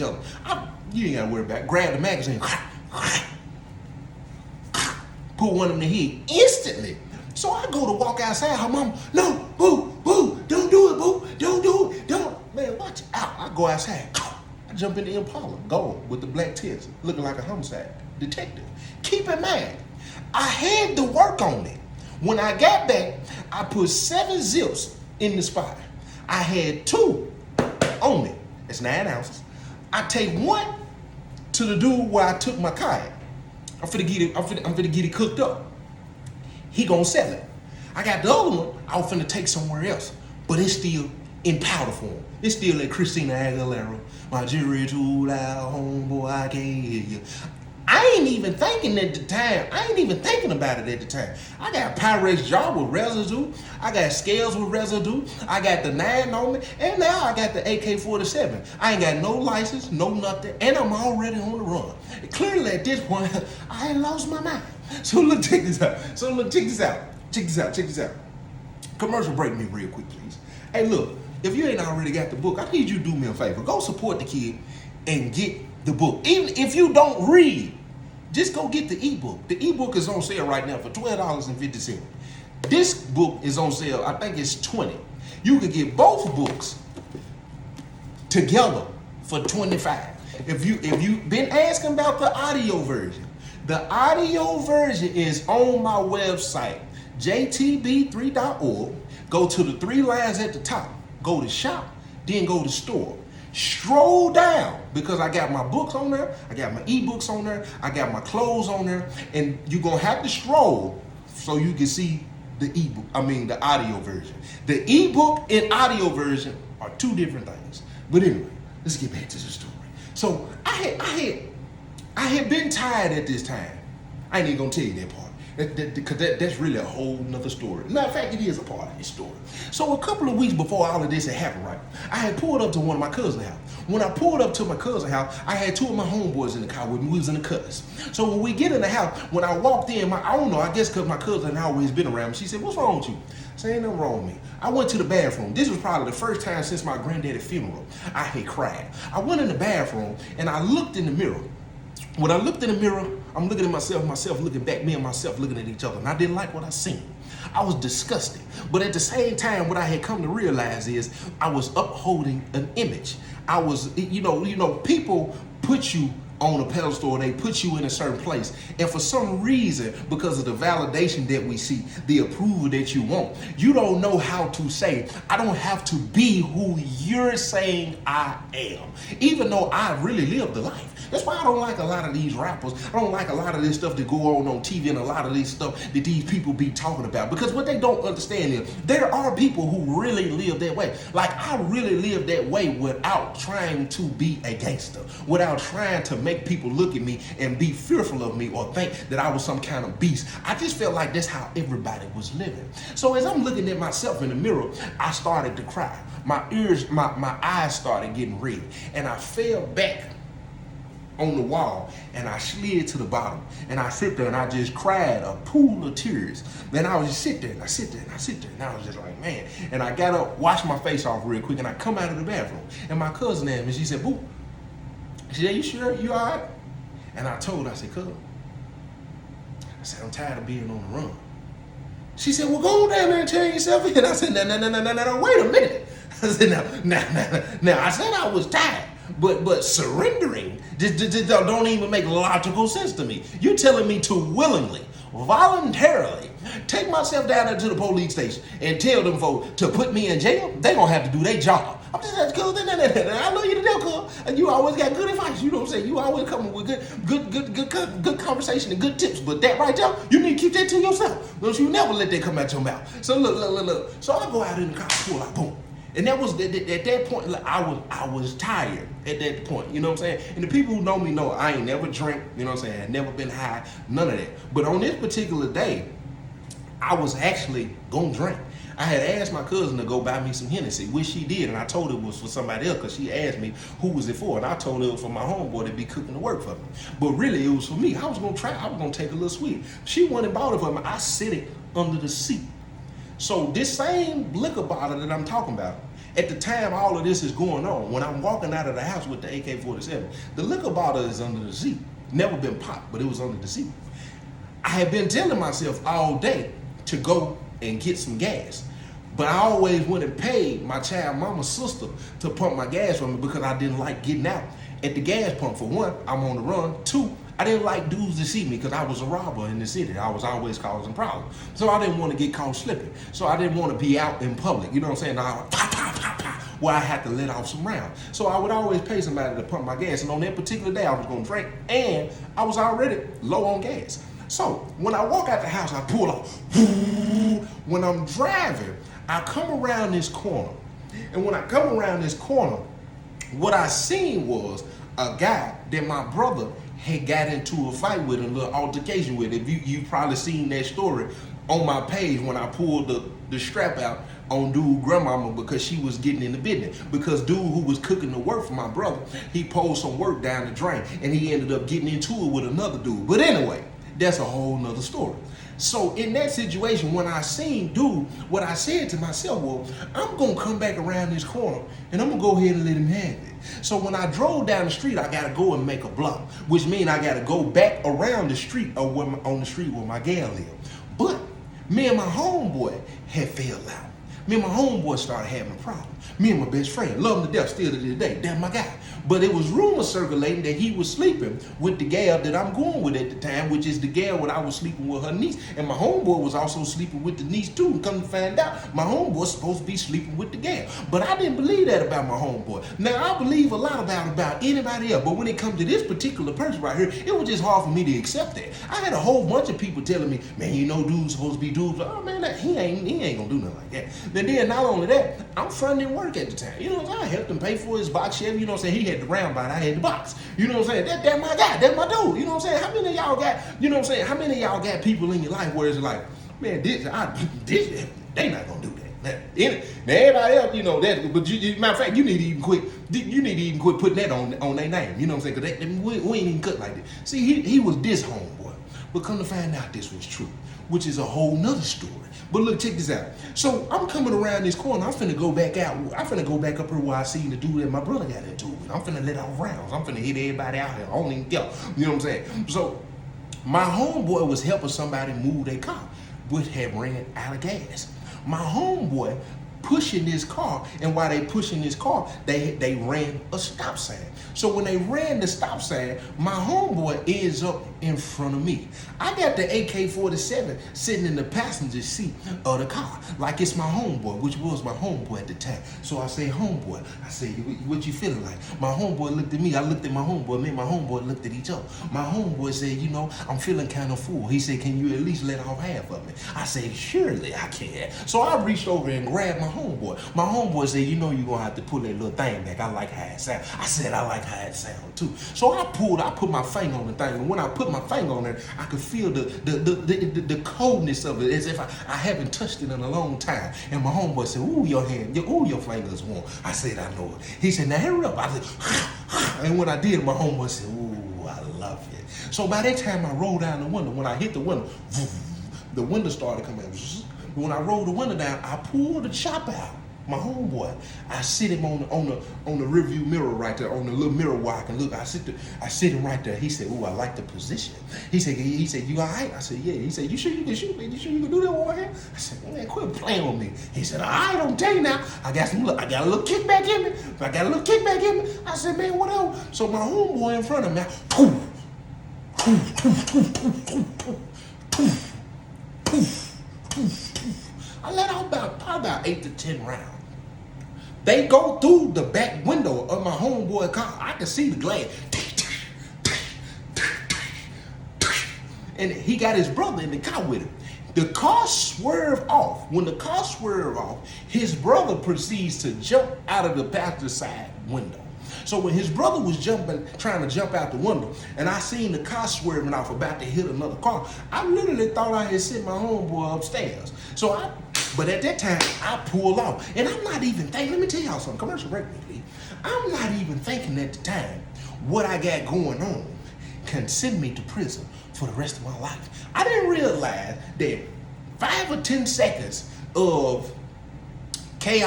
other. You ain't gotta worry about it. Grab the magazine, put one in the head instantly. So I go to walk outside. Her mom, no, boo, don't do it, boo, don't do it, don't. Man, watch out. I go outside. I jump in the Impala, gold with the black tips, looking like a homicide detective. Keep in mind, I had to work on it. When I got back, I put 7 zips in the spot. I had 2 on me. It's 9 ounces. I take 1 to the dude where I took my kayak. I'm finna get it cooked up. He gonna sell it. I got the other one I was finna take somewhere else, but it's still in powder form. It's still like Christina Aguilera, my jury too loud, homeboy, I can't hear you. I ain't even thinking at the time. I ain't even thinking about it at the time. I got Pyrex jar with residue. I got scales with residue. I got the 9 on me. And now I got the AK-47. I ain't got no license, no nothing. And I'm already on the run. Clearly at this point, I ain't lost my mind. So look, check this out. Check this out. Commercial break me real quick, please. Hey, look, if you ain't already got the book, I need you to do me a favor. Go support the kid and get the book. Even if you don't read, just go get the ebook. The ebook is on sale right now for $12.50. This book is on sale, I think it's $20. You can get both books together for $25. If you've been asking about the audio version, the audio version is on my website, jtb3.org. Go to the 3 lines at the top. Go to shop, then go to store. Stroll down, because I got my books on there, I got my ebooks on there, I got my clothes on there, and you're gonna have to stroll so you can see the the audio version. The ebook and audio version are 2 different things. But anyway, let's get back to the story. So I had been tired at this time. I ain't even gonna tell you that part. Because that's really a whole nother story. Matter of fact, it is a part of this story. So a couple of weeks before all of this had happened, right, I had pulled up to one of my cousin's house. When I pulled up to my cousin's house, I had 2 of my homeboys in the car with me. We was in the cuts. So when we get in the house, when I walked in, I don't know, I guess because my cousin had always been around me, she said, "What's wrong with you?" I said, "Ain't nothing wrong with me." I went to the bathroom. This was probably the first time since my granddaddy's funeral I had cried. I went in the bathroom and I looked in the mirror. When I looked in the mirror, I'm looking at myself looking back, me and myself looking at each other, and I didn't like what I seen. I was disgusted. But at the same time, what I had come to realize is I was upholding an image. I was, people put you on a pedestal, they put you in a certain place. And for some reason, because of the validation that we see, the approval that you want, you don't know how to say, I don't have to be who you're saying I am. Even though I really lived the life. That's why I don't like a lot of these rappers. I don't like a lot of this stuff that go on TV and a lot of this stuff that these people be talking about. Because what they don't understand is there are people who really live that way. Like I really live that way without trying to be a gangster, without trying to make people look at me and be fearful of me or think that I was some kind of beast. I just felt like that's how everybody was living. So as I'm looking at myself in the mirror, I started to cry. My eyes started getting red, and I fell back on the wall and I slid to the bottom, and I sit there and I just cried a pool of tears. Then I was just sit there and I sit there and I was just like, man. And I got up, washed my face off real quick, and I come out of the bathroom, and my cousin asked me, she said, "Boo," she said, "You sure you all right?" And I told her, I said, "Cuz," I said, "I'm tired of being on the run." She said, "Well, go on down there and tell yourself in." I said, no, wait a minute. I said, now, I said I was tired. But surrendering just don't even make logical sense to me. You're telling me to willingly, voluntarily take myself down there to the police station and tell them folks to put me in jail? They gonna have to do their job. I'm just saying, cuz, I know you to death, cuz, and you always got good advice. You know what I'm saying? You always coming with good conversation and good tips. But that right there, you need to keep that to yourself. Don't you never let that come out your mouth. So look. So I go out in the car, pull out, boom. And that was at that point, like, I was tired at that point, you know what I'm saying? And the people who know me know I ain't never drank, you know what I'm saying? I had never been high, none of that. But on this particular day, I was actually gonna drink. I had asked my cousin to go buy me some Hennessy, which she did, and I told her it was for somebody else because she asked me who was it for, and I told her it was for my homeboy to be cooking the work for me. But really, it was for me. I was gonna try. I was gonna take a little sweet. She went and bought it for me. I set it under the seat. So this same liquor bottle that I'm talking about, At the time all of this is going on, when I'm walking out of the house with the AK-47, the liquor bottle is under the seat. Never been popped, but it was under the seat. I had been telling myself all day to go and get some gas. But I always went and paid my child mama's sister to pump my gas for me because I didn't like getting out at the gas pump. For one, I'm on the run. Two, I didn't like dudes to see me because I was a robber in the city. I was always causing problems. So I didn't want to get caught slipping. So I didn't want to be out in public. You know what I'm saying? I would pop, pop, pop, pop, where I had to let off some rounds. So I would always pay somebody to pump my gas. And on that particular day, I was going to drink, and I was already low on gas. So when I walk out the house, I pull off. When I'm driving, I come around this corner. And when I come around this corner, what I seen was a guy that my brother had got into a fight with, a little altercation with. If you probably seen that story on my page when I pulled the strap out on dude grandmama because she was getting in the business. Because dude who was cooking the work for my brother, he pulled some work down the drain and he ended up getting into it with another dude. But anyway, that's a whole nother story. So in that situation, when I seen dude, what I said to myself was, I'm gonna come back around this corner and I'm gonna go ahead and let him have it. So when I drove down the street, I gotta go and make a block, which means I gotta go back around the street or on the street where my gal lived. But me and my homeboy had fell out. Me and my homeboy started having a problem. Me and my best friend, love him to death still to this day, that's my guy. But it was rumors circulating that he was sleeping with the gal that I'm going with at the time, which is the gal when I was sleeping with her niece. And my homeboy was also sleeping with the niece too. And come to find out, my homeboy's supposed to be sleeping with the gal. But I didn't believe that about my homeboy. Now, I believe a lot about anybody else, but when it comes to this particular person right here, it was just hard for me to accept that. I had a whole bunch of people telling me, man, you know dude's supposed to be dudes. Oh man, he ain't gonna do nothing like that. And then not only that, I'm funding work at the time. You know what I'm saying? I helped him pay for his box Chevy. You know what I'm saying? He had the round body, I had the box. You know what I'm saying? That's my guy. That's my dude. You know what I'm saying? How many of y'all got, you know what I'm saying? How many of y'all got people in your life where it's like, man, they not gonna do that. Now everybody else, you know that, but matter of fact, you need to even quit putting that on their name. You know what I'm saying? Because we ain't even cut like that. See, he was this homeboy, but come to find out this was true, which is a whole nother story. But look, check this out. So I'm coming around this corner. I'm finna go back out. I'm finna go back up here where I seen the dude that my brother got into it. I'm finna let off rounds. I'm finna hit everybody out here. I don't even care. You know what I'm saying? So my homeboy was helping somebody move their car, which had ran out of gas. My homeboy pushing this car, and while they pushing this car, they ran a stop sign. So when they ran the stop sign, my homeboy ends up in front of me. I got the AK-47 sitting in the passenger seat of the car, like it's my homeboy, which was my homeboy at the time. So I say, homeboy, I say, what you feeling like? My homeboy looked at me, I looked at my homeboy, me and my homeboy looked at each other. My homeboy said, you know, I'm feeling kind of full. He said, can you at least let off half of me? I said, surely I can. So I reached over and grabbed my homeboy. My homeboy said, you know you're gonna have to pull that little thing back. I like how it sounds. I said, I like how it sounds too. So I put my finger on the thing, and when I put my finger on it, I could feel the coldness of it, as if I haven't touched it in a long time. And my homeboy said, ooh, your finger's warm. I said, I know it. He said, now hurry up. I said, and when I did, my homeboy said, ooh, I love it. So by that time I rolled down the window. When I hit the window, the window started coming out. When I rolled the window down, I pulled the chopper out. My homeboy, I sit him on the rearview mirror right there, on the little mirror where I can look. I sit him right there. He said, "Ooh, I like the position." He said, "You all right?" I said, "Yeah." He said, "You sure you can shoot me? You sure you can do that over here?" I said, "Man, quit playing with me." He said, "All right, I'm telling you now. I got a little kickback in me." I said, "Man, whatever." So my homeboy in front of me, I let out about 8 to 10 rounds. They go through the back window of my homeboy car. I can see the glass. And he got his brother in the car with him. The car swerved off. When the car swerved off, his brother proceeds to jump out of the passenger side window. So when his brother was trying to jump out the window, and I seen the car swerving off about to hit another car, I literally thought I had sent my homeboy upstairs. But at that time, I pulled off. And I'm not even thinking, let me tell y'all something, commercial break, please. I'm not even thinking at the time what I got going on can send me to prison for the rest of my life. I didn't realize that 5 or 10 seconds of